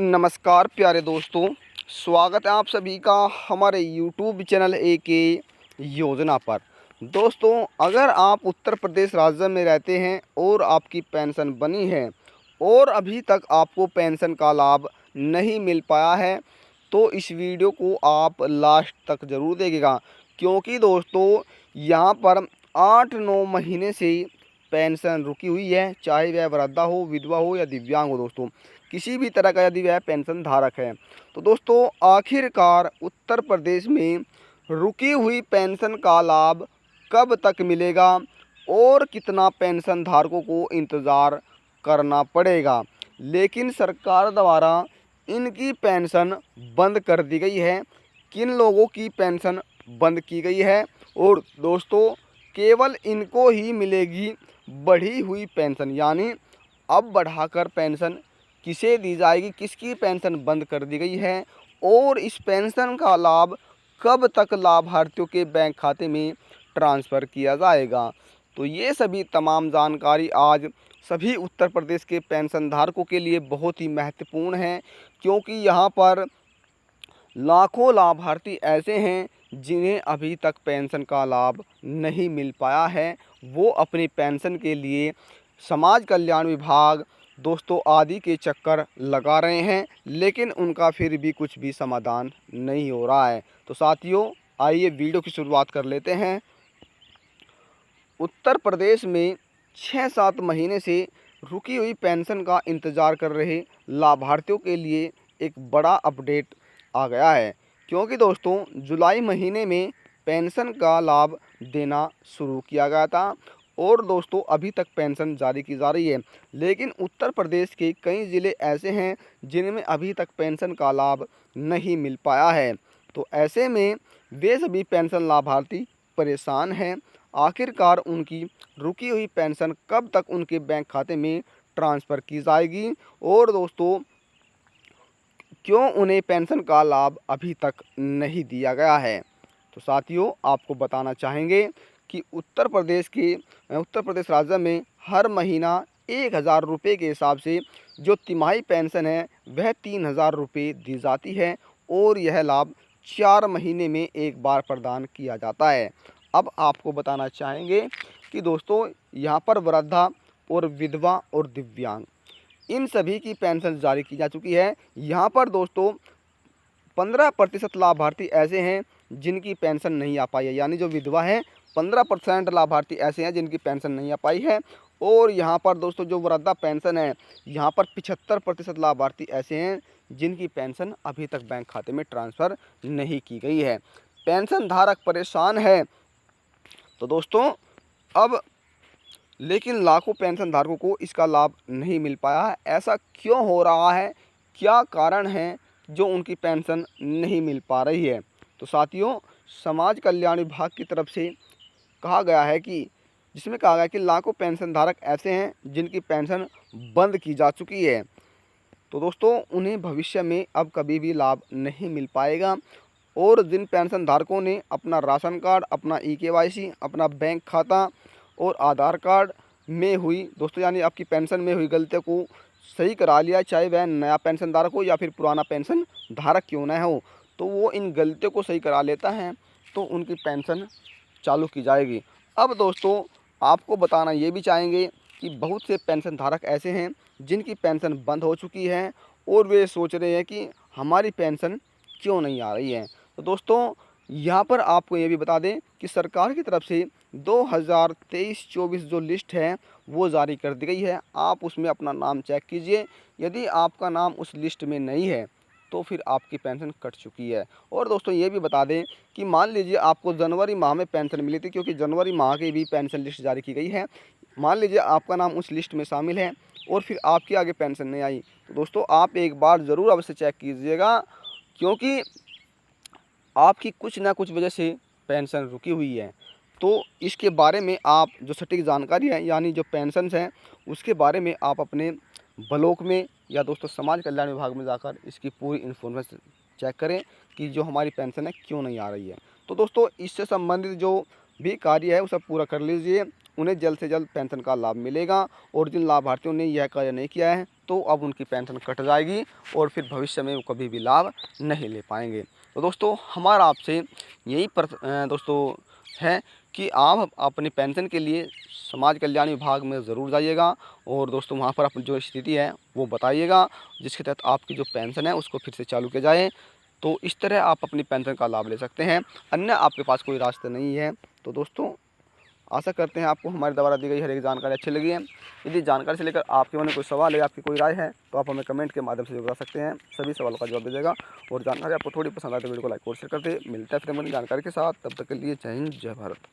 नमस्कार प्यारे दोस्तों, स्वागत है आप सभी का हमारे यूट्यूब चैनल ए योजना पर। दोस्तों, अगर आप उत्तर प्रदेश राज्य में रहते हैं और आपकी पेंशन बनी है और अभी तक आपको पेंशन का लाभ नहीं मिल पाया है, तो इस वीडियो को आप लास्ट तक ज़रूर देखिएगा, क्योंकि दोस्तों यहाँ पर 8-9 महीने से पेंशन रुकी हुई है, चाहे वह वृद्धा हो, विधवा हो या दिव्यांग हो। दोस्तों, किसी भी तरह का यदि वह पेंशन धारक है, तो दोस्तों आखिरकार उत्तर प्रदेश में रुकी हुई पेंशन का लाभ कब तक मिलेगा और कितना पेंशन धारकों को इंतज़ार करना पड़ेगा। लेकिन सरकार द्वारा इनकी पेंशन बंद कर दी गई है। किन लोगों की पेंशन बंद की गई है और दोस्तों केवल इनको ही मिलेगी बढ़ी हुई पेंशन, यानी अब बढ़ाकर पेंशन किसे दी जाएगी, किसकी पेंशन बंद कर दी गई है और इस पेंशन का लाभ कब तक लाभार्थियों के बैंक खाते में ट्रांसफ़र किया जाएगा। तो ये सभी तमाम जानकारी आज सभी उत्तर प्रदेश के पेंशन धारकों के लिए बहुत ही महत्वपूर्ण है, क्योंकि यहाँ पर लाखों लाभार्थी ऐसे हैं जिन्हें अभी तक पेंशन का लाभ नहीं मिल पाया है। वो अपनी पेंशन के लिए समाज कल्याण विभाग दोस्तों आदि के चक्कर लगा रहे हैं, लेकिन उनका फिर भी कुछ भी समाधान नहीं हो रहा है। तो साथियों, आइए वीडियो की शुरुआत कर लेते हैं। उत्तर प्रदेश में 6-7 महीने से रुकी हुई पेंशन का इंतज़ार कर रहे लाभार्थियों के लिए एक बड़ा अपडेट आ गया है, क्योंकि दोस्तों जुलाई महीने में पेंशन का लाभ देना शुरू किया गया था और दोस्तों अभी तक पेंशन जारी की जा रही है। लेकिन उत्तर प्रदेश के कई ज़िले ऐसे हैं जिनमें अभी तक पेंशन का लाभ नहीं मिल पाया है। तो ऐसे में वे सभी पेंशन लाभार्थी परेशान हैं। आखिरकार उनकी रुकी हुई पेंशन कब तक उनके बैंक खाते में ट्रांसफ़र की जाएगी और दोस्तों क्यों उन्हें पेंशन का लाभ अभी तक नहीं दिया गया है। तो साथियों, आपको बताना चाहेंगे कि उत्तर प्रदेश राज्य में हर महीना 1,000 रुपये के हिसाब से जो तिमाही पेंशन है वह 3,000 रुपये दी जाती है और यह लाभ 4 महीने में एक बार प्रदान किया जाता है। अब आपको बताना चाहेंगे कि दोस्तों यहाँ पर वृद्धा और विधवा और दिव्यांग इन सभी की पेंशन जारी की जा चुकी है। यहाँ पर दोस्तों 15% लाभार्थी ऐसे हैं जिनकी पेंशन नहीं आ पाई है, यानी जो विधवा है 15% लाभार्थी ऐसे हैं जिनकी पेंशन नहीं आ पाई है। और यहाँ पर दोस्तों जो वृद्धा पेंशन है, यहाँ पर 75% लाभार्थी ऐसे हैं जिनकी पेंशन अभी तक बैंक खाते में ट्रांसफ़र नहीं की गई है। पेंशन धारक परेशान है। तो दोस्तों अब लेकिन लाखों पेंशन धारकों को इसका लाभ नहीं मिल पाया है। ऐसा क्यों हो रहा है, क्या कारण है जो उनकी पेंशन नहीं मिल पा रही है। तो साथियों, समाज कल्याण विभाग की तरफ से कहा गया है कि जिसमें कहा गया है कि लाखों पेंशन धारक ऐसे हैं जिनकी पेंशन बंद की जा चुकी है। तो दोस्तों उन्हें भविष्य में अब कभी भी लाभ नहीं मिल पाएगा और जिन पेंशन धारकों ने अपना राशन कार्ड, अपना EKYC, अपना बैंक खाता और आधार कार्ड में हुई दोस्तों यानी आपकी पेंशन में हुई गलतियों को सही करा लिया, चाहे वह नया पेंशन धारक हो या फिर पुराना पेंशन धारक क्यों ना हो, तो वो इन गलतियों को सही करा लेता है तो उनकी पेंशन चालू की जाएगी। अब दोस्तों आपको बताना ये भी चाहेंगे कि बहुत से पेंशन धारक ऐसे हैं जिनकी पेंशन बंद हो चुकी है और वे सोच रहे हैं कि हमारी पेंशन क्यों नहीं आ रही है। तो दोस्तों यहाँ पर आपको ये भी बता दें कि सरकार की तरफ से 2023-24 जो लिस्ट है वो जारी कर दी गई है। आप उसमें अपना नाम चेक कीजिए, यदि आपका नाम उस लिस्ट में नहीं है तो फिर आपकी पेंशन कट चुकी है। और दोस्तों ये भी बता दें कि मान लीजिए आपको जनवरी माह में पेंशन मिली थी, क्योंकि जनवरी माह की भी पेंशन लिस्ट जारी की गई है। मान लीजिए आपका नाम उस लिस्ट में शामिल है और फिर आपकी आगे पेंशन नहीं आई, तो दोस्तों आप एक बार ज़रूर अवश्य चेक कीजिएगा, क्योंकि आपकी कुछ ना कुछ वजह से पेंशन रुकी हुई है। तो इसके बारे में आप जो सटीक जानकारी है यानी जो पेंशन्स हैं उसके बारे में आप अपने ब्लॉक में या दोस्तों समाज कल्याण विभाग में जाकर इसकी पूरी इन्फॉर्मेशन चेक करें कि जो हमारी पेंशन है क्यों नहीं आ रही है। तो दोस्तों इससे संबंधित जो भी कार्य है वो सब पूरा कर लीजिए। उन्हें जल्द से जल्द पेंशन का लाभ मिलेगा। और जिन लाभार्थियों ने यह कार्य नहीं किया है तो अब उनकी पेंशन कट जाएगी और फिर भविष्य में वो कभी भी लाभ नहीं ले पाएंगे। तो दोस्तों हमारा आपसे यही दोस्तों है कि आप अपनी पेंशन के लिए समाज कल्याण विभाग में ज़रूर जाइएगा और दोस्तों वहाँ पर अपनी जो स्थिति है वो बताइएगा, जिसके तहत आपकी जो पेंशन है उसको फिर से चालू किया जाए। तो इस तरह आप अपनी पेंशन का लाभ ले सकते हैं, अन्य आपके पास कोई रास्ता नहीं है। तो दोस्तों आशा करते हैं आपको हमारे द्वारा दी गई हर एक जानकारी अच्छी लगी है। यदि जानकारी से लेकर आपके मन में कोई सवाल है, आपकी कोई राय है तो आप हमें कमेंट के माध्यम से बता सकते हैं, सभी सवालों का जवाब दीजिएगा। और जानकारी आपको थोड़ी पसंद आए तो वीडियो को लाइक और शेयर कर दे। मिलता है फिर हमारी जानकारी के साथ, तब तक के लिए जय हिंद जय भारत।